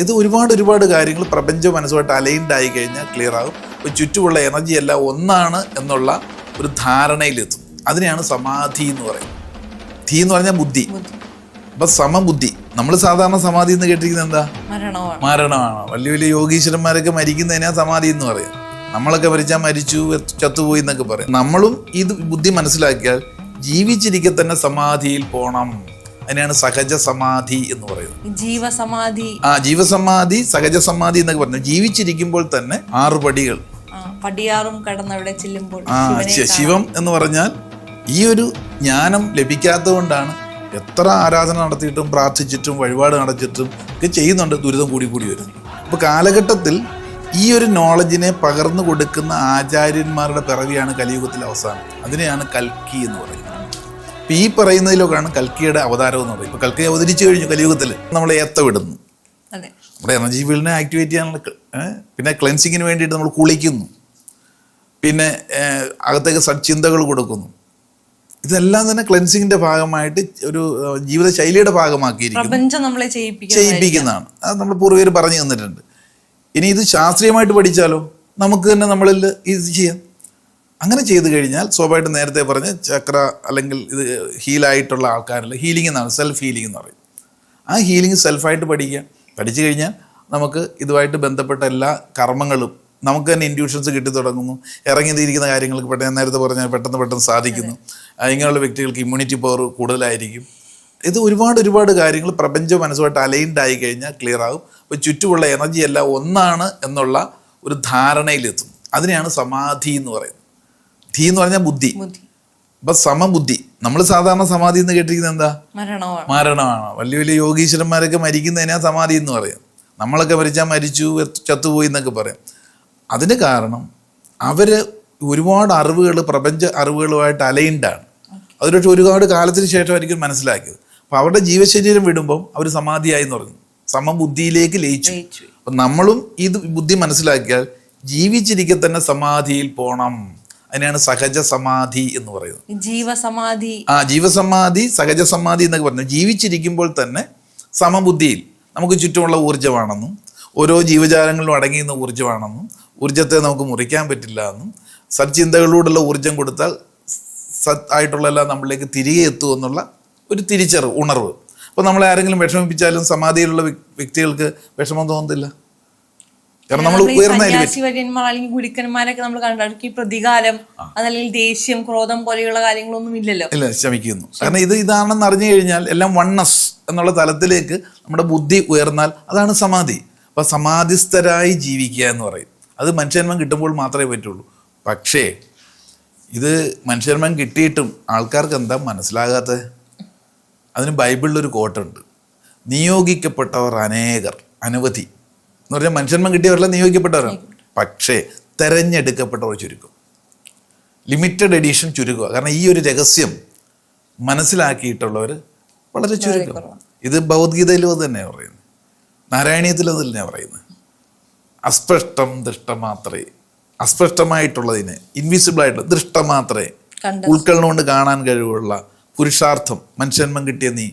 ഇത് ഒരുപാട് കാര്യങ്ങൾ പ്രപഞ്ച മനസ്സുമായിട്ട് അലൈൻഡ് ആയി കഴിഞ്ഞാൽ ക്ലിയർ ആകും. ഇപ്പോൾ ചുറ്റുമുള്ള എനർജി എല്ലാം ഒന്നാണ് എന്നുള്ള ഒരു ധാരണയിലെത്തും. അതിനെയാണ് സമാധി എന്ന് പറയുന്നത്. ധീ എന്ന് പറഞ്ഞാൽ ബുദ്ധി. അപ്പം സമബുദ്ധി. നമ്മൾ സാധാരണ സമാധി എന്ന് കേട്ടിരിക്കുന്നത് എന്താ? മരണമാണ്. വലിയ വലിയ യോഗീശ്വരന്മാരൊക്കെ മരിക്കുന്നതിനാ സമാധി എന്ന് പറയും. നമ്മളൊക്കെ മരിച്ചാൽ മരിച്ചു, ചത്തുപോയി എന്നൊക്കെ പറയും. നമ്മളും ഇത് ബുദ്ധി മനസ്സിലാക്കിയാൽ ജീവിച്ചിരിക്കെ തന്നെ സമാധിയിൽ പോകണം. അതിനാണ് സഹജ സമാധി എന്ന് പറയുന്നത്. ജീവസമാധി, സഹജ സമാധി എന്നൊക്കെ പറഞ്ഞു. ജീവിച്ചിരിക്കുമ്പോൾ തന്നെ 6 പടികൾ. ശിവം എന്ന് പറഞ്ഞാൽ ഈ ഒരു ജ്ഞാനം ലഭിക്കാത്തത് കൊണ്ടാണ് എത്ര ആരാധന നടത്തിയിട്ടും പ്രാർത്ഥിച്ചിട്ടും വഴിപാട് നടത്തിയിട്ടും ഒക്കെ ചെയ്യുന്നുണ്ട്, ദുരിതം കൂടി വരുന്നു. അപ്പോൾ കാലഘട്ടത്തിൽ ഈ ഒരു നോളജിനെ പകർന്നു കൊടുക്കുന്ന ആചാര്യന്മാരുടെ പിറവിയാണ് കലിയുഗത്തിലെ അവസാനം. അതിനെയാണ് കൽക്കി എന്ന് പറയുന്നത്. ഇപ്പം ഈ പറയുന്നതിലൊക്കെയാണ് കൽക്കിയുടെ അവതാരം എന്ന് പറയുന്നത്. ഇപ്പോൾ കൽക്കി അവതരിച്ചു കഴിഞ്ഞു കലിയുഗത്തിൽ. നമ്മൾ ഏത്തവിടുന്നു, നമ്മുടെ എനർജി ഫീൽഡിനെ ആക്ടിവേറ്റ് ചെയ്യാനുള്ള, പിന്നെ ക്ലെൻസിങ്ങിന് വേണ്ടിയിട്ട് നമ്മൾ കുളിക്കുന്നു, പിന്നെ അകത്തേക്ക് സച്ചിന്തകൾ കൊടുക്കുന്നു. ഇതെല്ലാം തന്നെ ക്ലെൻസിങ്ങിന്റെ ഭാഗമായിട്ട് ഒരു ജീവിതശൈലിയുടെ ഭാഗമാക്കിയിരിക്കുന്നതാണ്. അത് നമ്മൾ പൂർവ്വികർ പറഞ്ഞു തന്നിട്ടുണ്ട്. ഇനി ഇത് ശാസ്ത്രീയമായിട്ട് പഠിച്ചാലോ നമുക്ക് തന്നെ നമ്മളിൽ ഇത് ചെയ്യാം. അങ്ങനെ ചെയ്തു കഴിഞ്ഞാൽ സ്വാഭാവികമായിട്ട് നേരത്തെ പറഞ്ഞ ചക്ര അല്ലെങ്കിൽ ഇത് ഹീലായിട്ടുള്ള ആൾക്കാരിൽ ഹീലിംഗ് എന്നാണ്, സെൽഫ് ഹീലിംഗ് എന്ന് പറയും. ആ ഹീലിംഗ് സെൽഫായിട്ട് പഠിച്ചു കഴിഞ്ഞാൽ നമുക്ക് ഇതുമായിട്ട് ബന്ധപ്പെട്ട എല്ലാ കർമ്മങ്ങളും നമുക്ക് തന്നെ ഇൻഡ്യൂഷൻസ് കിട്ടി തുടങ്ങുന്നു. ഇറങ്ങിയിരിക്കുന്ന കാര്യങ്ങൾക്ക് നേരത്തെ പറഞ്ഞാൽ പെട്ടെന്ന് സാധിക്കുന്നു. ഇങ്ങനെയുള്ള വ്യക്തികൾക്ക് ഇമ്മ്യൂണിറ്റി പവർ കൂടുതലായിരിക്കും. ഇത് ഒരുപാട് കാര്യങ്ങൾ പ്രപഞ്ച മനസ്സുമായിട്ട് അലൈൻഡ് ആയി കഴിഞ്ഞാൽ ക്ലിയർ ആകും. അപ്പോൾ ചുറ്റുമുള്ള എനർജി എല്ലാം ഒന്നാണ് എന്നുള്ള ഒരു ധാരണയിലെത്തും. അതിനെയാണ് സമാധി എന്ന് പറയുന്നത്. ധീ എന്ന് പറഞ്ഞാൽ ബുദ്ധി. അപ്പം സമബുദ്ധി. നമ്മൾ സാധാരണ സമാധി എന്ന് കേട്ടിരിക്കുന്നത് എന്താ? മരണമാണ്. വലിയ വലിയ യോഗീശ്വരന്മാരൊക്കെ മരിക്കുന്നതിനാ സമാധി എന്ന് പറയും. നമ്മളൊക്കെ മരിച്ചാൽ മരിച്ചു, ചത്തുപോയി എന്നൊക്കെ പറയും. അതിന് കാരണം അവർ ഒരുപാട് അറിവുകൾ, പ്രപഞ്ച അറിവുകളുമായിട്ട് അലൈൻഡാണ്. അതിലൊക്കെ ഒരുപാട് കാലത്തിന് ശേഷമായിരിക്കും മനസ്സിലാക്കിയത്. അപ്പോൾ അവരുടെ ജീവശരീരം വിടുമ്പം അവർ സമാധിയായി എന്ന് പറഞ്ഞു, സമബുദ്ധിയിലേക്ക് ലയിച്ചു. അപ്പം നമ്മളും ഇത് ബുദ്ധി മനസ്സിലാക്കിയാൽ ജീവിച്ചിരിക്കെ തന്നെ സമാധിയിൽ പോകണം. അതിനാണ് സഹജ സമാധി എന്ന് പറയുന്നത്. ജീവസമാധി, സഹജ സമാധി എന്നൊക്കെ പറഞ്ഞു. ജീവിച്ചിരിക്കുമ്പോൾ തന്നെ സമബുദ്ധിയിൽ നമുക്ക് ചുറ്റുമുള്ള ഊർജ്ജമാണെന്നും ഓരോ ജീവജാലങ്ങളിലും അടങ്ങിയുന്ന ഊർജ്ജമാണെന്നും ഊർജ്ജത്തെ നമുക്ക് മുറിക്കാൻ പറ്റില്ല എന്നും സച്ചിന്തകളിലൂടെയുള്ള ഊർജ്ജം കൊടുത്താൽ ആയിട്ടുള്ള എല്ലാം നമ്മളിലേക്ക് തിരികെ എത്തുമെന്നുള്ള ഒരു തിരിച്ചറിവ്, ഉണർവ്. അപ്പോൾ നമ്മളെ ആരെങ്കിലും വിഷമിപ്പിച്ചാലും സമാധിയിലുള്ള വ്യക്തികൾക്ക് വിഷമം തോന്നുന്നില്ല. കാരണം നമ്മൾ ഗുരുക്കന്മാരൊക്കെ നമ്മൾ കണ്ടു പ്രതികാരം, അതല്ലെങ്കിൽ ദേഷ്യം, ക്രോധം പോലെയുള്ള കാര്യങ്ങളൊന്നും ഇല്ലല്ലോ. ഇല്ല, ശമിക്കുന്നു. കാരണം ഇതാണെന്ന് അറിഞ്ഞു കഴിഞ്ഞാൽ എല്ലാം വണ്ണസ് എന്നുള്ള തലത്തിലേക്ക് നമ്മുടെ ബുദ്ധി ഉയർന്നാൽ അതാണ് സമാധി. അപ്പം സമാധിസ്ഥരായി ജീവിക്കുക എന്ന് പറയും. അത് മനുഷ്യന്മം കിട്ടുമ്പോൾ മാത്രമേ പറ്റുള്ളൂ. പക്ഷേ ഇത് മനുഷ്യന്മം കിട്ടിയിട്ടും ആൾക്കാർക്ക് എന്താ മനസ്സിലാകാത്തത്? അതിന് ബൈബിളിലൊരു കോട്ടുണ്ട്, നിയോഗിക്കപ്പെട്ടവർ അനവധി എന്ന് പറഞ്ഞാൽ മനുഷ്യന്മം കിട്ടിയവരെല്ലാം നിയോഗിക്കപ്പെട്ടവരാണ്. പക്ഷേ തെരഞ്ഞെടുക്കപ്പെട്ടവർ ചുരുക്കം, ലിമിറ്റഡ് എഡിഷൻ ചുരുക്കുക. കാരണം ഈ ഒരു രഹസ്യം മനസ്സിലാക്കിയിട്ടുള്ളവർ വളരെ ചുരുക്കം. ഇത് ഭഗവത്ഗീതയിലും അത് തന്നെയാണ് പറയുന്നത്, നാരായണീയത്തിലും അത് തന്നെയാണ് പറയുന്നത്. അസ്പഷ്ടം ദൃഷ്ടമാത്രേ, അസ്പഷ്ടമായിട്ടുള്ളതിനെ, ഇൻവിസിബിൾ ആയിട്ടുള്ള ദൃഷ്ടമാത്രേ, ഉൾക്കണ്ണുകൊണ്ട് കാണാൻ കഴിവുള്ള പുരുഷാർത്ഥം മനുഷ്യന്മം കിട്ടിയ നീ,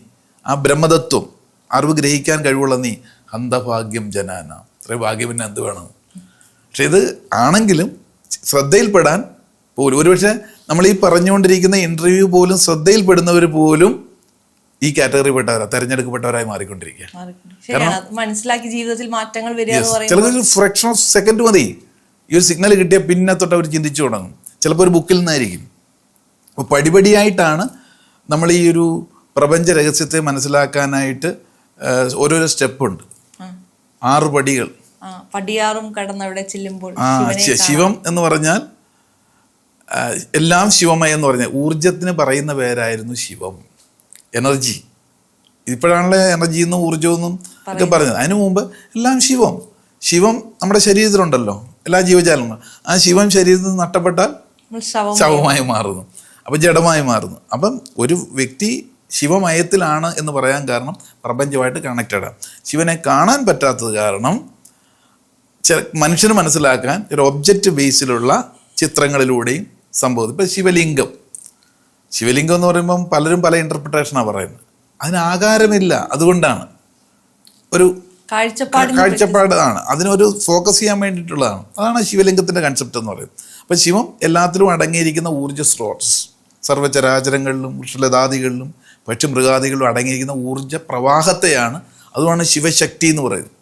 ആ ബ്രഹ്മതത്വം അറിവ് ഗ്രഹിക്കാൻ കഴിവുള്ള നീ, ഹന്തഭാഗ്യം ജനാന, ഇത്രയും ഭാഗ്യം പിന്നെ എന്ത് വേണം? പക്ഷെ ഇത് ആണെങ്കിലും ശ്രദ്ധയിൽപ്പെടാൻ പോലും, ഒരുപക്ഷെ നമ്മൾ ഈ പറഞ്ഞുകൊണ്ടിരിക്കുന്ന ഇന്റർവ്യൂ പോലും ശ്രദ്ധയിൽപ്പെടുന്നവർ പോലും ഈ കാറ്റഗറി പെട്ടവരാ, തെരഞ്ഞെടുക്കപ്പെട്ടവരായി മാറിക്കൊണ്ടിരിക്കുക. മനസ്സിലാക്കി ജീവിതത്തിൽ മാറ്റങ്ങൾ വരിക. ചിലതൊരു ഫ്രാക്ഷൻ ഓഫ് സെക്കൻഡ് മതി ഈ ഒരു സിഗ്നൽ കിട്ടിയ പിന്നെ തൊട്ട് അവർ ചിന്തിച്ചു തുടങ്ങും. ചിലപ്പോൾ ഒരു ബുക്കിൽ നിന്നായിരിക്കും. അപ്പോൾ പടിപടിയായിട്ടാണ് നമ്മൾ ഈ ഒരു പ്രപഞ്ച രഹസ്യത്തെ മനസ്സിലാക്കാനായിട്ട് ഓരോരോ സ്റ്റെപ്പുണ്ട്. 6 പടികൾ. ശിവം എന്ന് പറഞ്ഞാൽ എല്ലാം ശിവമയം എന്ന് പറഞ്ഞാൽ ഊർജത്തിന് പറയുന്ന പേരായിരുന്നു ശിവം, എനർജി. ഇപ്പോഴാണല്ലേ എനർജി എന്നും ഊർജമെന്നും ഒക്കെ പറഞ്ഞത്. അതിനു മുമ്പ് എല്ലാം ശിവം നമ്മുടെ ശരീരത്തിലുണ്ടല്ലോ, എല്ലാ ജീവജാലങ്ങളും. ആ ശിവം ശരീരത്തിൽ നിന്ന് നഷ്ടപ്പെട്ടാൽ ശവമായി മാറുന്നു, അപ്പം ജഡമായി മാറുന്നു. അപ്പം ഒരു വ്യക്തി ശിവമയത്തിലാണ് എന്ന് പറയാൻ കാരണം പ്രപഞ്ചമായിട്ട് കണക്റ്റഡാണ്. ശിവനെ കാണാൻ പറ്റാത്തത് കാരണം മനുഷ്യന് മനസ്സിലാക്കാൻ ഒരു ഒബ്ജക്റ്റ് ബേസിലുള്ള ചിത്രങ്ങളിലൂടെയും സംഭവം. ഇപ്പം ശിവലിംഗം എന്ന് പറയുമ്പം പലരും പല ഇൻ്റർപ്രിട്ടേഷനാണ് പറയുന്നത്. അതിന് ആകാരമില്ല, അതുകൊണ്ടാണ് ഒരു കാഴ്ചപ്പാടാണ്, അതിനൊരു ഫോക്കസ് ചെയ്യാൻ വേണ്ടിയിട്ടുള്ളതാണ്. അതാണ് ശിവലിംഗത്തിൻ്റെ കൺസെപ്റ്റ് എന്ന് പറയുന്നത്. അപ്പം ശിവം എല്ലാത്തിലും അടങ്ങിയിരിക്കുന്ന ഊർജ്ജ സ്രോതസ്, സർവ്വചരാചരങ്ങളിലും വൃക്ഷലതാദികളിലും പക്ഷിമൃഗാദികളിലും അടങ്ങിയിരിക്കുന്ന ഊർജ്ജ പ്രവാഹത്തെയാണ്, അതുമാണ് ശിവശക്തി എന്ന് പറയുന്നത്.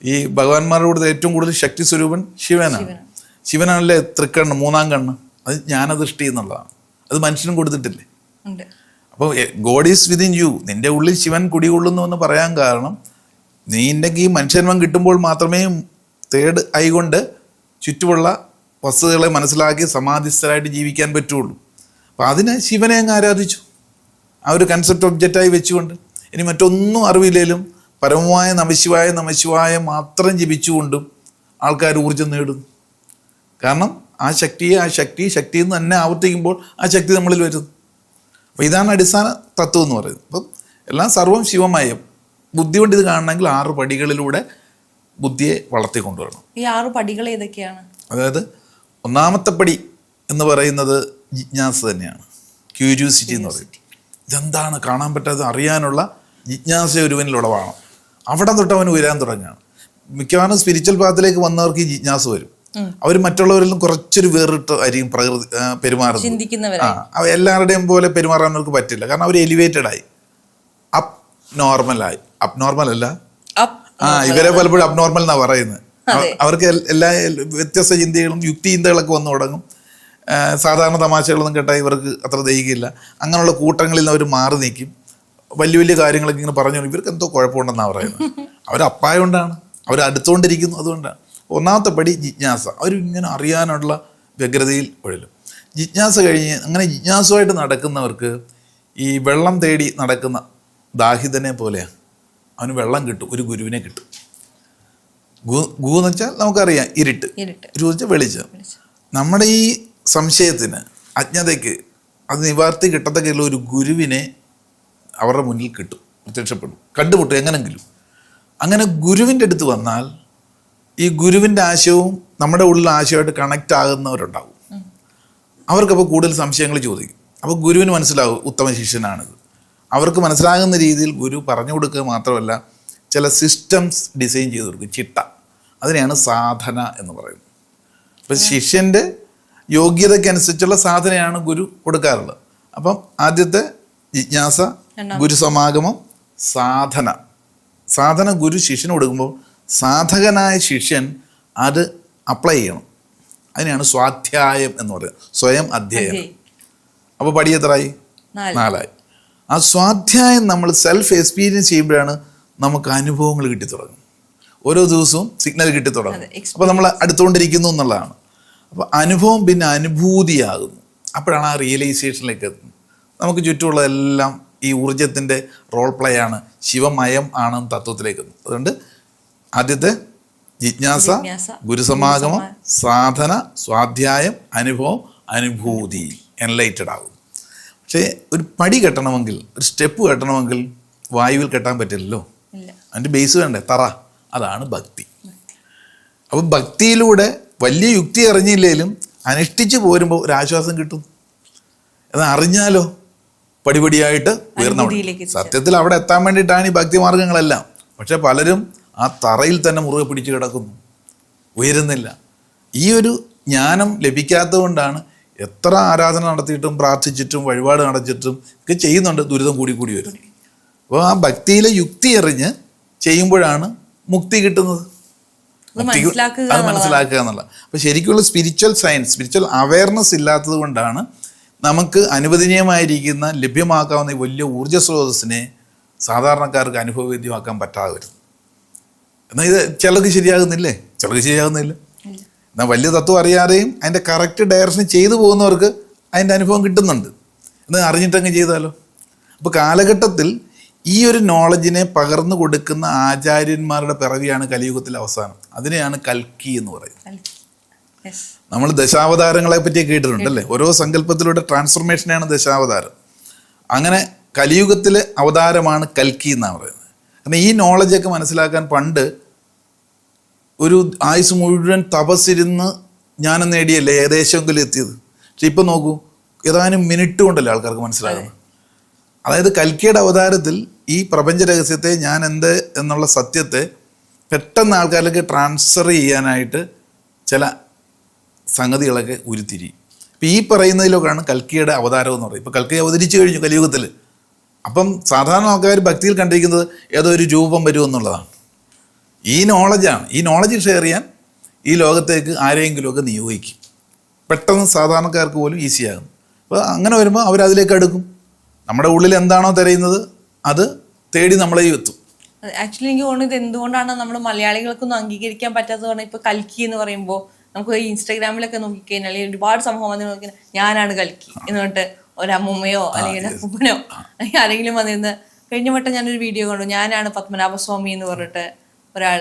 ഈ ഭഗവാന്മാരുടെ കൂടെ ഏറ്റവും കൂടുതൽ ശക്തി സ്വരൂപൻ ശിവനാണ്. ശിവനാണല്ലേ തൃക്കണ്ണ്, മൂന്നാം കണ്ണ്, അത് ജ്ഞാനദൃഷ്ടി എന്നുള്ളതാണ്. അത് മനുഷ്യനും കൊടുത്തിട്ടില്ലേ? അപ്പോൾ ഗോഡ് ഈസ് വിതിൻ യു, നിന്റെ ഉള്ളിൽ ശിവൻ കുടികൊള്ളുന്നു എന്ന് പറയാൻ കാരണം നിന്റെ ഈ മനുഷ്യന്മം കിട്ടുമ്പോൾ മാത്രമേ തേർഡ് ഐ കൊണ്ട് ചുറ്റുമുള്ള വസ്തുതകളെ മനസ്സിലാക്കി സമാധിസ്ഥരായിട്ട് ജീവിക്കാൻ പറ്റുള്ളൂ. അപ്പോൾ അതിന് ശിവനെ അങ്ങ് ആരാധിച്ചു, ആ ഒരു കൺസെപ്റ്റ് ഒബ്ജക്റ്റായി വെച്ചുകൊണ്ട്. ഇനി മറ്റൊന്നും അറിവില്ലേലും പരമമായ നമശിവായ നമശിവായ മാത്രം ജപിച്ചുകൊണ്ടും ആൾക്കാർ ഊർജ്ജം നേടുന്നു. കാരണം ആ ശക്തി എന്ന് തന്നെ ആവർത്തിക്കുമ്പോൾ ആ ശക്തി നമ്മളിൽ വരുന്നു. അപ്പോൾ ഇതാണ് അടിസ്ഥാന തത്വം എന്ന് പറയുന്നത്. അപ്പം എല്ലാം സർവം ശിവമയം. ബുദ്ധി കൊണ്ട് ഇത് കാണണമെങ്കിൽ 6 പടികളിലൂടെ ബുദ്ധിയെ വളർത്തിക്കൊണ്ടുവരണം. ഈ 6 പടികൾ ഏതൊക്കെയാണ്? അതായത് ഒന്നാമത്തെ പടി എന്ന് പറയുന്നത് ജിജ്ഞാസ തന്നെയാണ്, ക്യൂരിയോസിറ്റി എന്ന് പറയും. ഇതെന്താണ്, കാണാൻ പറ്റാതെ അറിയാനുള്ള ജിജ്ഞാസ ഒരുവനിൽ ഉളവാണ്. അവിടെ തൊട്ട് അവൻ ഉയരാൻ തുടങ്ങുകയാണ്. മിക്കവാറും സ്പിരിച്വൽ പാത്തിലേക്ക് വന്നവർക്ക് ഈ ജിജ്ഞാസ വരും. അവർ മറ്റുള്ളവരിലും കുറച്ചൊരു വേറിട്ട് ആയിരിക്കും പെരുമാറുന്നത്. എല്ലാവരുടെയും പോലെ പെരുമാറാൻ അവർക്ക് പറ്റില്ല. കാരണം അവർ എലിവേറ്റഡ് ആയി, അബ്നോർമൽ അല്ല, ഇവരെ പലപ്പോഴും അബ്നോർമൽ എന്നാണ് പറയുന്നത്. അവർക്ക് എല്ലാ വ്യത്യസ്ത ചിന്തകളും യുക്തി ചിന്തകളൊക്കെ വന്നു തുടങ്ങും. സാധാരണ തമാശകളൊന്നും കേട്ടാൽ ഇവർക്ക് അത്ര ദഹിക്കില്ല. അങ്ങനെയുള്ള കൂട്ടങ്ങളിൽ നിന്ന് അവർ മാറി നിൽക്കും. വലിയ വലിയ കാര്യങ്ങളൊക്കെ ഇങ്ങനെ പറഞ്ഞു, ഇവർക്ക് എന്തോ കുഴപ്പമുണ്ടെന്നാണ് പറയുന്നത്. അവരപ്പായോണ്ടാണ്, അവരടുത്തുകൊണ്ടിരിക്കുന്നു, അതുകൊണ്ടാണ്. ഒന്നാമത്തെ പടി ജിജ്ഞാസ. അവരിങ്ങനെ അറിയാനുള്ള വ്യഗ്രതയിൽ ഒഴിലും. ജിജ്ഞാസ കഴിഞ്ഞ് അങ്ങനെ ജിജ്ഞാസുമായിട്ട് നടക്കുന്നവർക്ക് ഈ വെള്ളം തേടി നടക്കുന്ന ദാഹിതനെ പോലെയാണ്. അവന് വെള്ളം കിട്ടും, ഒരു ഗുരുവിനെ കിട്ടും. ഗു എന്ന് വെച്ചാൽ നമുക്കറിയാം ഇരുട്ട്, വെച്ചാൽ വെളിച്ചം. നമ്മുടെ ഈ സംശയത്തിന്, അജ്ഞതയ്ക്ക് അത് നിവാർത്തി കിട്ടത്തക്കുള്ള ഒരു ഗുരുവിനെ അവരുടെ മുന്നിൽ കിട്ടും, പ്രത്യക്ഷപ്പെടും, കണ്ടുമുട്ടും എങ്ങനെങ്കിലും. അങ്ങനെ ഗുരുവിൻ്റെ അടുത്ത് വന്നാൽ ഈ ഗുരുവിൻ്റെ ആശയവും നമ്മുടെ ഉള്ളിൽ ആശയമായിട്ട് കണക്റ്റ് ആകുന്നവരുണ്ടാവും. അവർക്കപ്പോൾ കൂടുതൽ സംശയങ്ങൾ ചോദിക്കും. അപ്പോൾ ഗുരുവിന് മനസ്സിലാവും ഉത്തമ ശിഷ്യനാണിത്. അവർക്ക് മനസ്സിലാകുന്ന രീതിയിൽ ഗുരു പറഞ്ഞു കൊടുക്കുക മാത്രമല്ല, ചില സിസ്റ്റംസ് ഡിസൈൻ ചെയ്ത് കൊടുക്കും, ചിട്ട. അതിനെയാണ് സാധന എന്ന് പറയുന്നത്. അപ്പം ശിഷ്യൻ്റെ യോഗ്യതയ്ക്കനുസരിച്ചുള്ള സാധനയാണ് ഗുരു കൊടുക്കാറുള്ളത്. അപ്പം ആദ്യത്തെ ജിജ്ഞാസ, ഗുരുസമാഗമം, സാധന ഗുരു ശിഷ്യന് കൊടുക്കുമ്പോൾ സാധകനായ ശിഷ്യൻ അത് അപ്ലൈ ചെയ്യണം. അതിനെയാണ് സ്വാധ്യായം എന്ന് പറയുന്നത്, സ്വയം അധ്യയനം. അപ്പോൾ പടി എത്രയായി? 4ആയി. ആ സ്വാധ്യായം നമ്മൾ സെൽഫ് എക്സ്പീരിയൻസ് ചെയ്യുമ്പോഴാണ് നമുക്ക് അനുഭവങ്ങൾ കിട്ടിത്തുടങ്ങും. ഓരോ ദിവസവും സിഗ്നൽ കിട്ടിത്തുടങ്ങും. അപ്പോൾ നമ്മൾ അടുത്തുകൊണ്ടിരിക്കുന്നു എന്നുള്ളതാണ്. അപ്പോൾ അനുഭവം പിന്നെ അനുഭൂതിയാകുന്നു. അപ്പോഴാണ് ആ റിയലൈസേഷനിലേക്ക് എത്തുന്നത്. നമുക്ക് ചുറ്റുമുള്ളതെല്ലാം ഈ ഊർജത്തിൻ്റെ റോൾ പ്ലേ ആണ്, ശിവമയം ആണ് തത്വത്തിലേക്ക് എത്തുന്നത്. അതുകൊണ്ട് ആദ്യത്തെ ജിജ്ഞാസ, ഗുരുസമാഗമം, സാധന, സ്വാധ്യായം, അനുഭവം, അനുഭൂതി, എൻലൈറ്റഡ് ആകും. പക്ഷേ ഒരു പടി കെട്ടണമെങ്കിൽ, ഒരു സ്റ്റെപ്പ് കെട്ടണമെങ്കിൽ വായുവിൽ കെട്ടാൻ പറ്റില്ലല്ലോ. അതിൻ്റെ ബേസ് വേണ്ടേ, തറ. അതാണ് ഭക്തി. അപ്പം ഭക്തിയിലൂടെ വലിയ യുക്തി അറിഞ്ഞില്ലെങ്കിലും അനുഷ്ഠിച്ച് പോരുമ്പോൾ ഒരു ആശ്വാസം കിട്ടും. എന്നാൽ അറിഞ്ഞാലോ പടിപടിയായിട്ട് ഉയർന്ന. സത്യത്തിൽ അവിടെ എത്താൻ വേണ്ടിയിട്ടാണ് ഈ ഭക്തി മാർഗങ്ങളെല്ലാം. പക്ഷെ പലരും ആ തറയിൽ തന്നെ മുറുകെ പിടിച്ച് കിടക്കുന്നു, ഉയരുന്നില്ല. ഈ ഒരു ജ്ഞാനം ലഭിക്കാത്തത് കൊണ്ടാണ് എത്ര ആരാധന നടത്തിയിട്ടും പ്രാർത്ഥിച്ചിട്ടും വഴിപാട് നടത്തിയിട്ടും ഒക്കെ ചെയ്യുന്നുണ്ട്, ദുരിതം കൂടി വരും. അപ്പോൾ ആ ഭക്തിയിലെ യുക്തി അറിഞ്ഞ് ചെയ്യുമ്പോഴാണ് മുക്തി കിട്ടുന്നത്. അത് മനസ്സിലാക്കുക എന്നുള്ള. അപ്പോൾ ശരിക്കുള്ള സ്പിരിച്വൽ സയൻസ്, സ്പിരിച്വൽ അവയർനെസ് ഇല്ലാത്തത് കൊണ്ടാണ് നമുക്ക് അനുവദനീയമായിരിക്കുന്ന ലഭ്യമാക്കാവുന്ന ഈ വലിയ ഊർജ്ജ സ്രോതസ്സിനെ സാധാരണക്കാർക്ക് അനുഭവവേദ്യമാക്കാൻ പറ്റാതെ വരുന്നത്. എന്നാൽ ഇത് ചിലർക്ക് ശരിയാകുന്നില്ലേ? ചിലർക്ക് ശരിയാകുന്നില്ല. എന്നാൽ വലിയ തത്വം അറിയാതെയും അതിൻ്റെ കറക്റ്റ് ഡയറക്ഷൻ ചെയ്തു പോകുന്നവർക്ക് അതിൻ്റെ അനുഭവം കിട്ടുന്നുണ്ട്. എന്നാൽ അറിഞ്ഞിട്ടങ്ങ് ചെയ്താലോ. അപ്പോൾ കാലഘട്ടത്തിൽ ഈ ഒരു നോളജിനെ പകർന്നു കൊടുക്കുന്ന ആചാര്യന്മാരുടെ പിറവിയാണ് കലിയുഗത്തിലെ അവസാനം. അതിനെയാണ് കൽക്കി എന്ന് പറയുന്നത്. നമ്മൾ ദശാവതാരങ്ങളെ പറ്റി കേട്ടിട്ടുണ്ടല്ലേ? ഓരോ സങ്കല്പത്തിലൂടെ ട്രാൻസ്ഫർമേഷനാണ് ദശാവതാരം. അങ്ങനെ കലിയുഗത്തിലെ അവതാരമാണ് കൽക്കി എന്നാണ് പറയുന്നത്. കാരണം ഈ നോളജൊക്കെ മനസ്സിലാക്കാൻ പണ്ട് ഒരു ആയുസ് മുഴുവൻ തപസ്സിരുന്ന് ജ്ഞാനം നേടിയല്ലേ ഏകദേശമെങ്കിലും എത്തിയത്. പക്ഷെ ഇപ്പം നോക്കൂ, ഏതാനും മിനിറ്റ് കൊണ്ടല്ലേ ആൾക്കാർക്ക് മനസ്സിലാകുന്നത്. അതായത് കൽക്കിയുടെ അവതാരത്തിൽ ഈ പ്രപഞ്ച രഹസ്യത്തെ ഞാൻ എന്ത് എന്നുള്ള സത്യത്തെ പെട്ടെന്ന് ആൾക്കാരിലേക്ക് ട്രാൻസ്ഫർ ചെയ്യാനായിട്ട് ചില സംഗതികളൊക്കെ ഉരുത്തിരി. ഇപ്പം ഈ പറയുന്നതിലൊക്കെയാണ് കൽക്കിയുടെ അവതാരം എന്ന് പറയുന്നത്. ഇപ്പോൾ കൽക്കി അവതരിച്ചു കഴിഞ്ഞു കലിയുഗത്തിൽ. അപ്പം സാധാരണ ആൾക്കാർ ഭക്തിയിൽ കണ്ടിരിക്കുന്നത് ഏതോ ഒരു രൂപം വരുമെന്നുള്ളതാണ്. ഈ നോളജാണ്. ഈ നോളജ് ഷെയർ ചെയ്യാൻ ഈ ലോകത്തേക്ക് ആരെയെങ്കിലുമൊക്കെ നിയോഗിക്കും. പെട്ടെന്ന് സാധാരണക്കാർക്ക് പോലും ഈസിയാകും. അപ്പോൾ അങ്ങനെ വരുമ്പോൾ അവരതിലേക്ക് അടുക്കും. നമ്മുടെ ഉള്ളിൽ എന്താണോ തിരയുന്നത് അത് തേടി നമ്മളെയും എത്തും. ആക്ച്വലി എനിക്ക് തോന്നുന്നത് ഇത് എന്തുകൊണ്ടാണ് നമ്മൾ മലയാളികൾക്കൊന്നും അംഗീകരിക്കാൻ പറ്റാത്തത് പറഞ്ഞാൽ ഇപ്പോൾ കൽക്കി എന്ന് പറയുമ്പോൾ നമുക്ക് ഇൻസ്റ്റാഗ്രാമിലൊക്കെ നോക്കിക്കഴിഞ്ഞാൽ ഒരുപാട് സംഭവം വന്ന് നോക്കി ഞാനാണ് കൽക്കി എന്ന് പറഞ്ഞിട്ട് ഒരമ്മൂമ്മയോ അല്ലെങ്കിൽ അപ്പൂപ്പനോ അല്ലെങ്കിൽ ആരെങ്കിലും വന്നിരുന്ന് കഴിഞ്ഞ വട്ടം ഞാനൊരു വീഡിയോ കണ്ടു. ഞാനാണ് പത്മനാഭസ്വാമി എന്ന് പറഞ്ഞിട്ട് ഒരാൾ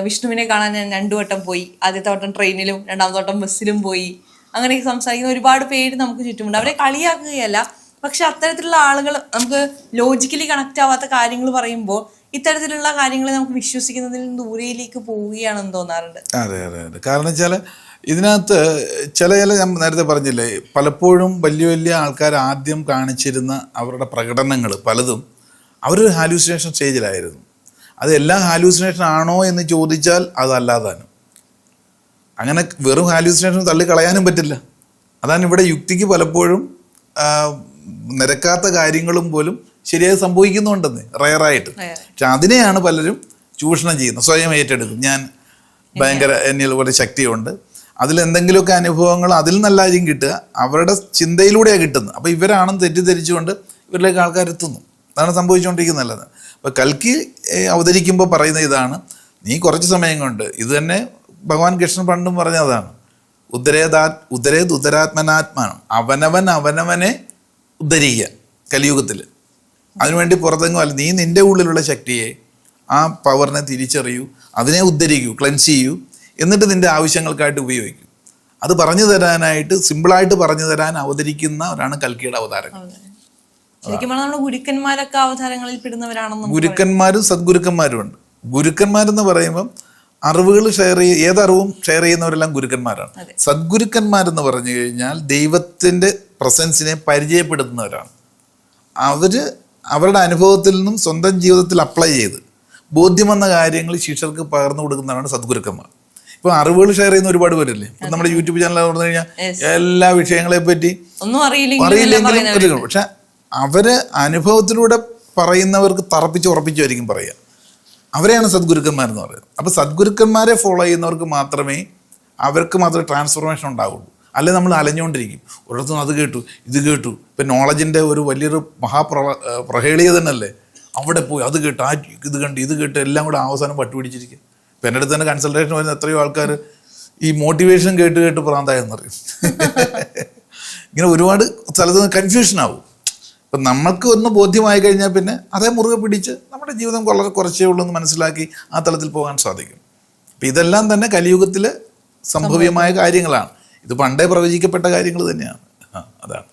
വിഷ്ണുവിനെ കാണാൻ ഞാൻ 2 വട്ടം പോയി. ആദ്യത്തെ വട്ടം ട്രെയിനിലും 2ാമത്തെ വട്ടം ബസ്സിലും പോയി. അങ്ങനെയൊക്കെ സംസാരിക്കുന്ന ഒരുപാട് പേര് നമുക്ക് ചുറ്റുമുണ്ട്. അവരെ കളിയാക്കുകയല്ല, പക്ഷെ അത്തരത്തിലുള്ള ആളുകൾ നമുക്ക് ലോജിക്കലി കണക്റ്റ് ആവാത്ത കാര്യങ്ങൾ പറയുമ്പോൾ ഇത്തരത്തിലുള്ള കാര്യങ്ങൾ നമുക്ക് വിശ്വസിക്കുന്നതിൽ നിന്ന് ദൂരയിലേക്ക് പോവുകയാണെന്ന് തോന്നാറുണ്ട്. അതെ അതെ അതെ. കാരണം വെച്ചാൽ ഇതിനകത്ത് ചില ഞാൻ നേരത്തെ പറഞ്ഞില്ലേ, പലപ്പോഴും വലിയ വലിയ ആൾക്കാർ ആദ്യം കാണിച്ചിരുന്ന അവരുടെ പ്രകടനങ്ങൾ പലതും അവരൊരു ഹാലൂസിനേഷൻ സ്റ്റേജിലായിരുന്നു. അത് എല്ലാ ഹാലൂസിനേഷൻ ആണോ എന്ന് ചോദിച്ചാൽ അതല്ലാതാനും. അങ്ങനെ വെറും ഹാലൂസിനേഷൻ തള്ളിക്കളയാനും പറ്റില്ല. അതാണ് ഇവിടെ യുക്തിക്ക് പലപ്പോഴും നിരക്കാത്ത കാര്യങ്ങളും പോലും ശരിയായി സംഭവിക്കുന്നുണ്ടെന്ന് റയറായിട്ട്. പക്ഷെ അതിനെയാണ് പലരും ചൂഷണം ചെയ്യുന്നത്. സ്വയം ഏറ്റെടുക്കും. ഞാൻ ഭയങ്കര എന്നിൽ ഒരു ശക്തിയുണ്ട്, അതിലെന്തെങ്കിലുമൊക്കെ അനുഭവങ്ങൾ അതിൽ നല്ലായിരിക്കും കിട്ടുക, അവരുടെ ചിന്തയിലൂടെയാണ് കിട്ടുന്നത്. അപ്പോൾ ഇവരാണെന്ന് തെറ്റിദ്ധരിച്ചുകൊണ്ട് ഇവരിലേക്ക് ആൾക്കാരെത്തുന്നു. അതാണ് സംഭവിച്ചുകൊണ്ടിരിക്കുന്നത്. അപ്പോൾ കൽക്കി അവതരിക്കുമ്പോൾ പറയുന്ന ഇതാണ്, നീ കുറച്ച് സമയം കൊണ്ട് ഇത് തന്നെ ഭഗവാൻ കൃഷ്ണൻ പണ്ടും പറഞ്ഞതാണ്, ഉദരാത്മനാത്മാനം, അവനവനെ ഉദ്ധരിക്കുക കലിയുഗത്തിൽ. അതിനുവേണ്ടി പുറത്തെങ്ങും അല്ല, നീ നിൻ്റെ ഉള്ളിലുള്ള ശക്തിയെ, ആ പവറിനെ തിരിച്ചറിയൂ, അതിനെ ഉദ്ധരിക്കൂ, ക്ലെൻസ് ചെയ്യൂ, എന്നിട്ട് നിൻ്റെ ആവശ്യങ്ങൾക്കായിട്ട് ഉപയോഗിക്കൂ. അത് പറഞ്ഞു തരാനായിട്ട്, സിമ്പിളായിട്ട് പറഞ്ഞു തരാൻ അവതരിക്കുന്നവരാണ് കൽക്കിയുടെ അവതാരങ്ങൾ. ശരിക്കും പറഞ്ഞാൽ നമ്മുടെ ഗുരുക്കന്മാരൊക്കെ അവതാരങ്ങളിൽ പെടുന്നവരാണെന്ന്. ഗുരുക്കന്മാരും സദ്ഗുരുക്കന്മാരും ഉണ്ട്. ഗുരുക്കന്മാരെന്ന് പറയുമ്പം അറിവുകൾ ഷെയർ ഏതറിവും ഷെയർ ചെയ്യുന്നവരെല്ലാം ഗുരുക്കന്മാരാണ്. സദ്ഗുരുക്കന്മാരെന്ന് പറഞ്ഞു കഴിഞ്ഞാൽ ദൈവത്തിൻ്റെ പ്രസൻസിനെ പരിചയപ്പെടുത്തുന്നവരാണ്. അവരുടെ അനുഭവത്തിൽ നിന്നും സ്വന്തം ജീവിതത്തിൽ അപ്ലൈ ചെയ്ത് ബോധ്യം വന്ന കാര്യങ്ങൾ ശിഷ്യർക്ക് പകർന്നു കൊടുക്കുന്നവരാണ് സദ്ഗുരുക്കന്മാർ. ഇപ്പോൾ അറിവുകൾ ഷെയർ ചെയ്യുന്ന ഒരുപാട് പേരില്ലേ. ഇപ്പം നമ്മുടെ യൂട്യൂബ് ചാനൽ പറഞ്ഞു കഴിഞ്ഞാൽ എല്ലാ വിഷയങ്ങളെ പറ്റി അറിയില്ലെങ്കിലും പക്ഷെ അവര് അനുഭവത്തിലൂടെ പറയുന്നവർക്ക് തറപ്പിച്ച് ഉറപ്പിച്ചുമായിരിക്കും പറയുക. അവരെയാണ് സദ്ഗുരുക്കന്മാരെന്ന് പറയുന്നത്. അപ്പോൾ സദ്ഗുരുക്കന്മാരെ ഫോളോ ചെയ്യുന്നവർക്ക് മാത്രമേ ട്രാൻസ്ഫോർമേഷൻ ഉണ്ടാവുള്ളൂ. അല്ലെ നമ്മൾ അലഞ്ഞുകൊണ്ടിരിക്കും. ഒരിടത്തും അത് കേട്ടു ഇത് കേട്ടു. ഇപ്പം നോളജിൻ്റെ ഒരു വലിയൊരു പ്രഹേളിയ തന്നെയല്ലേ, അവിടെ പോയി അത് കേട്ട് ഇത് കേട്ട് എല്ലാം കൂടെ അവസാനം പട്ടുപിടിച്ചിരിക്കുക. ഇപ്പം എൻ്റെ അടുത്ത് തന്നെ കൺസൾട്ടേഷൻ വരുന്ന എത്രയോ ആൾക്കാർ ഈ മോട്ടിവേഷൻ കേട്ട് പ്രാന്തായെന്ന് പറയും. ഇങ്ങനെ ഒരുപാട് സ്ഥലത്ത് കൺഫ്യൂഷനാവും. അപ്പം നമുക്ക് ഒന്ന് ബോധ്യമായി കഴിഞ്ഞാൽ പിന്നെ അതേ മുറുകെ പിടിച്ച് നമ്മുടെ ജീവിതം വളരെ കുറച്ചേ ഉള്ളൂ എന്ന് മനസ്സിലാക്കി ആ തലത്തിൽ പോകാൻ സാധിക്കും. അപ്പം ഇതെല്ലാം തന്നെ കലിയുഗത്തിൽ സംഭവ്യമായ കാര്യങ്ങളാണ്. ഇത് പണ്ടേ പ്രവചിക്കപ്പെട്ട കാര്യങ്ങൾ തന്നെയാണ്. അതാണ്.